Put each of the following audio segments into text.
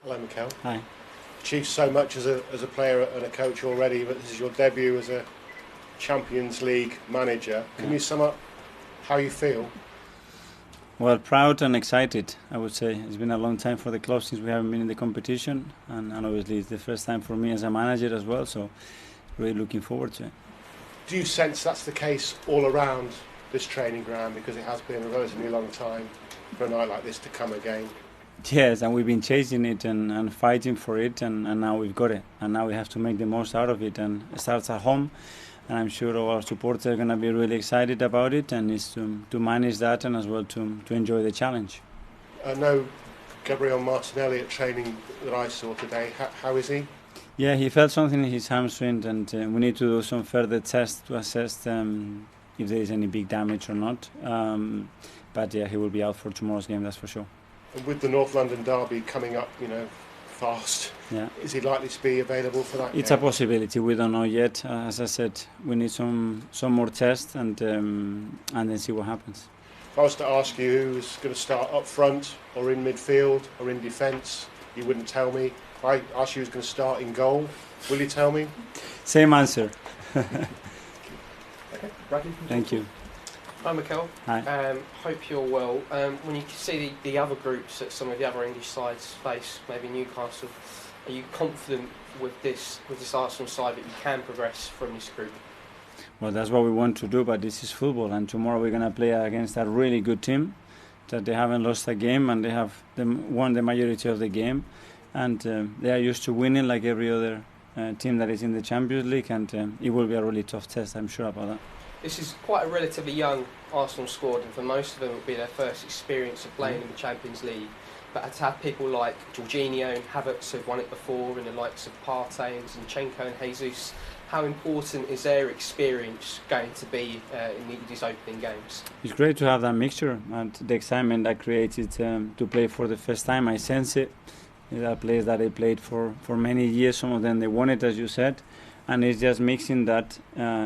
Hello, Mikel. Hi. Achieved so much as a player and a coach already, but this is your debut as a Champions League manager. Can you sum up how you feel? Well, proud and excited, I would say. It's been a long time for the club since we haven't been in the competition, and obviously it's the first time for me as a manager as well, so really looking forward to it. Do you sense that's the case all around this training ground, because it has been a relatively long time for a night like this to come again? Yes, and we've been chasing it and fighting for it, and now we've got it. And now we have to make the most out of it, and it starts at home. And I'm sure all our supporters are going to be really excited about it, and it's to manage that and as well to enjoy the challenge. I know Gabriel Martinelli at training that I saw today. How is he? Yeah, he felt something in his hamstring, and we need to do some further tests to assess if there is any big damage or not. But yeah, he will be out for tomorrow's game, that's for sure. And with the North London derby coming up, fast, is he likely to be available for that It's game? a possibility. We don't know yet. As I said, we need some more tests and then see what happens. If I was to ask you who's going to start up front or in midfield or in defence, you wouldn't tell me. If I asked you who's going to start in goal, will you tell me? Same answer. Okay, Bradley. Thank you. Hi Mikel. Hi. Hope you're well. When you see the other groups that some of the other English sides face, maybe Newcastle, are you confident with this Arsenal side that you can progress from this group? Well, that's what we want to do, but this is football, and tomorrow we're going to play against a really good team that they haven't lost a game, and they have won the majority of the game, and they are used to winning like every other team that is in the Champions League, and it will be a really tough test, I'm sure about that. This is quite a relatively young Arsenal squad, and for most of them it will be their first experience of playing in the Champions League. But to have people like Jorginho and Havertz who've won it before, and the likes of Partey and Zinchenko and Jesus, how important is their experience going to be in these opening games? It's great to have that mixture, and the excitement that created to play for the first time, I sense it. There are players that they played for many years, some of them they won it, as you said. And it's just mixing that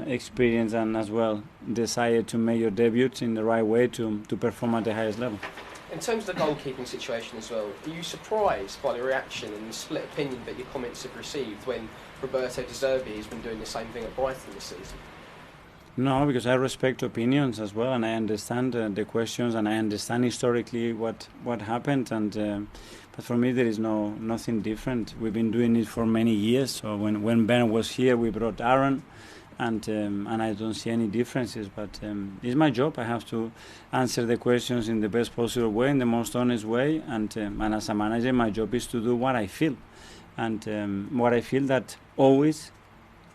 experience and as well desire to make your debut in the right way to perform at the highest level. In terms of the goalkeeping situation as well, are you surprised by the reaction and the split opinion that your comments have received when Roberto De Zerbi has been doing the same thing at Brighton this season? No, because I respect opinions as well, and I understand the questions, and I understand historically what happened, and but for me there is nothing different. We've been doing it for many years. So when Ben was here, we brought Aaron, and I don't see any differences. But it's my job. I have to answer the questions in the best possible way, in the most honest way, and as a manager, my job is to do what I feel, and what I feel that always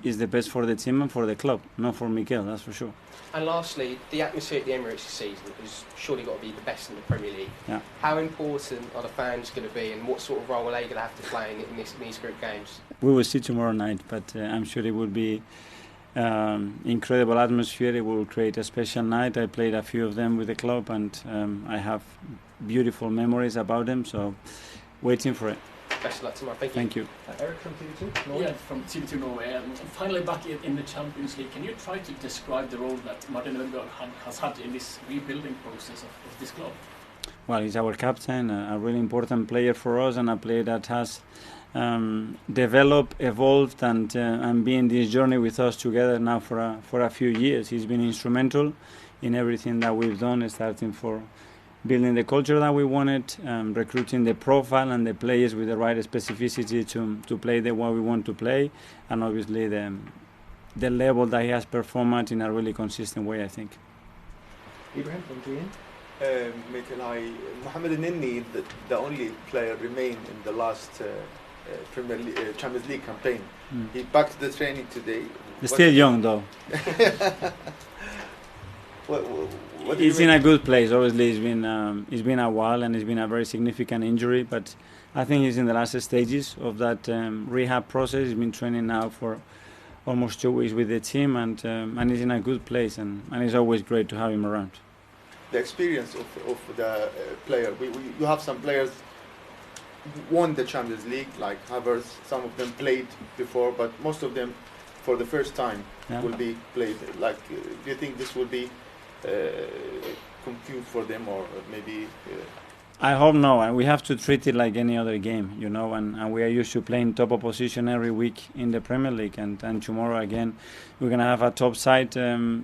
is the best for the team and for the club, not for Mikel, that's for sure. And lastly, the atmosphere at the Emirates this season has surely got to be the best in the Premier League. Yeah. How important are the fans going to be, and what sort of role are they going to have to play in these group games? We will see tomorrow night, but I'm sure it will be incredible atmosphere. It will create a special night. I played a few of them with the club, and I have beautiful memories about them, so waiting for it. Best of luck tomorrow. Thank you. Thank you. Eric from TV2 Norway. Yeah, from TV2 Norway. And finally back in the Champions League, can you try to describe the role that Martin Ødegaard has had in this rebuilding process of this club? Well, he's our captain, a really important player for us, and a player that has developed, evolved, and been in this journey with us together now for a few years. He's been instrumental in everything that we've done, starting for building the culture that we wanted, recruiting the profile and the players with the right specificity to play the way we want to play, and obviously the level that he has performed at in a really consistent way, I think. Ibrahim from GN. Mikel, Mohamed Nini, the only player remained in the last Champions League campaign. He back to the training today. He's still young though. What He's in a good place. Obviously, it's been a while, and it's been a very significant injury. But I think he's in the last stages of that rehab process. He's been training now for almost 2 weeks with the team, and he's in a good place. And it's always great to have him around. The experience of the player. You have some players won the Champions League, like Havertz. Some of them played before, but most of them for the first time will be played. Like, do you think this will be confused for them, or maybe I hope no, and we have to treat it like any other game, you know, and we are used to playing top opposition every week in the Premier League, and tomorrow again we're going to have a top side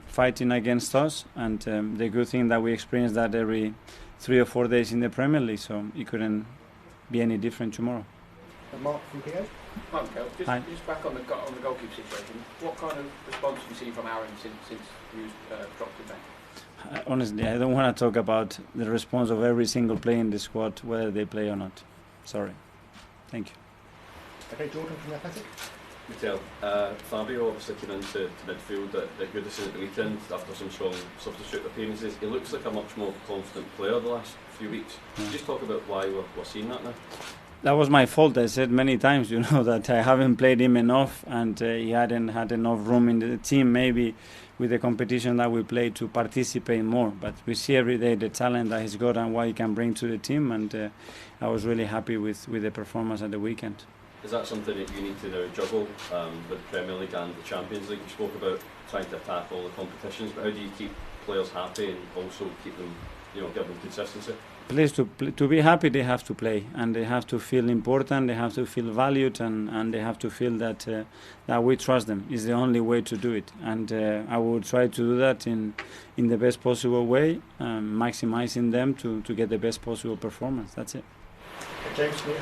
fighting against us, and the good thing that we experience that every 3 or 4 days in the Premier League, so it couldn't be any different tomorrow. Mark from PA? Hi, Mikel. Just back on the goalkeeper situation. What kind of response have you seen from Aaron since you dropped him back? Honestly, I don't want to talk about the response of every single player in the squad, whether they play or not. Sorry. Thank you. Okay, Jordan from the Athletic? Mikel, Fabio obviously came into midfield at Goodison at the weekend after some strong substitute appearances. He looks like a much more confident player the last few weeks. Yeah. Just talk about why we're seeing that now. That was my fault. I said many times, you know, that I haven't played him enough, and he hadn't had enough room in the team, maybe with the competition that we play, to participate more. But we see every day the talent that he's got and what he can bring to the team, and I was really happy with the performance at the weekend. Is that something that you need to now juggle with the Premier League and the Champions League? You spoke about trying to attack all the competitions, but how do you keep players happy and also keep them, give them consistency? Players to be happy, they have to play, and they have to feel important, they have to feel valued, and they have to feel that we trust them. It's the only way to do it, and I will try to do that in the best possible way, maximizing them to get the best possible performance. That's it. James from the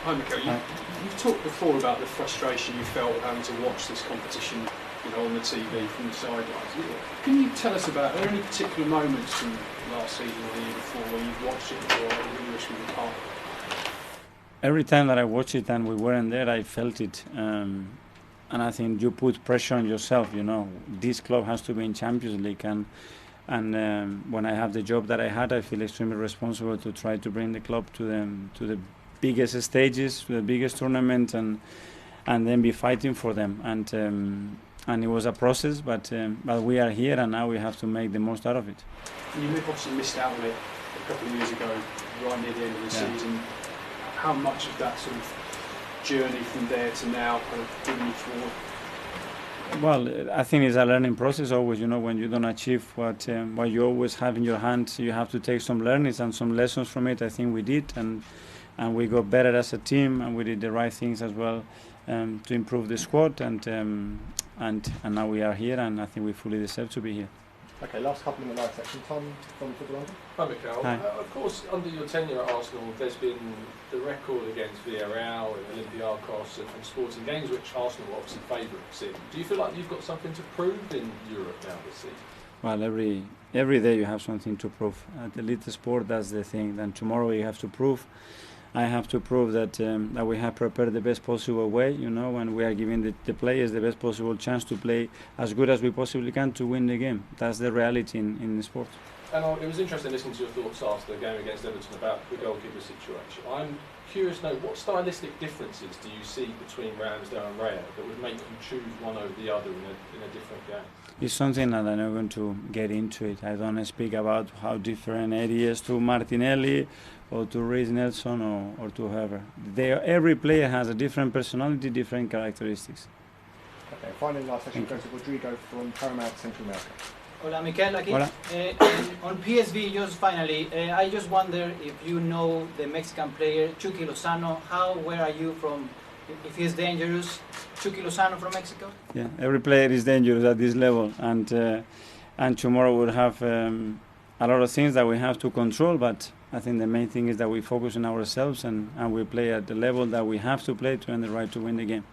Hi Mikel, you've talked before about the frustration you felt having to watch this competition, on the TV from the sidelines. Can you tell us about, are there any particular moments from last season or the year before where you've watched it or you wish we were part of it? Every time that I watch it and we weren't there, I felt it. And I think you put pressure on yourself, This club has to be in Champions League, and when I have the job that I had, I feel extremely responsible to try to bring the club to the biggest stages, to the biggest tournament, and then be fighting for them. And it was a process, but we are here, and now we have to make the most out of it. You obviously missed out on it a couple of years ago, right near the end of the season. How much of that sort of journey from there to now kind of moving you forward? Well, I think it's a learning process always. When you don't achieve what you always have in your hands, you have to take some learnings and some lessons from it. I think we did, and we got better as a team, and we did the right things as well to improve the squad, and now we are here, and I think we fully deserve to be here. Okay, last couple in the live section. Tom from Football London. Hi Mikel. Hi. Of course, under your tenure at Arsenal, there's been the record against Villarreal and Olympiacos and Sporting games, which Arsenal were obviously favourites in. Do you feel like you've got something to prove in Europe now this season? Well, every day you have something to prove. At elite sport, that's the thing. Then tomorrow you have to prove. I have to prove that we have prepared the best possible way, and we are giving the players the best possible chance to play as good as we possibly can to win the game. That's the reality in the sport. And it was interesting listening to your thoughts after the game against Everton about the goalkeeper situation. I'm curious to know, what stylistic differences do you see between Ramsdale and Raya that would make you choose one over the other in a different game? It's something that I'm not going to get into it. I don't speak about how different Eddie is to Martinelli or to Reece Nelson or to whoever. Every player has a different personality, different characteristics. Okay, finally last section goes to Rodrigo from Paramount Central America. Hola Mikel, aquí. Hola. On PSV, just finally, I just wonder if you know the Mexican player Chucky Lozano. Where are you from? If he's dangerous, Chucky Lozano from Mexico? Yeah, every player is dangerous at this level, and tomorrow we'll have a lot of things that we have to control, but I think the main thing is that we focus on ourselves and we play at the level that we have to play to earn the right to win the game.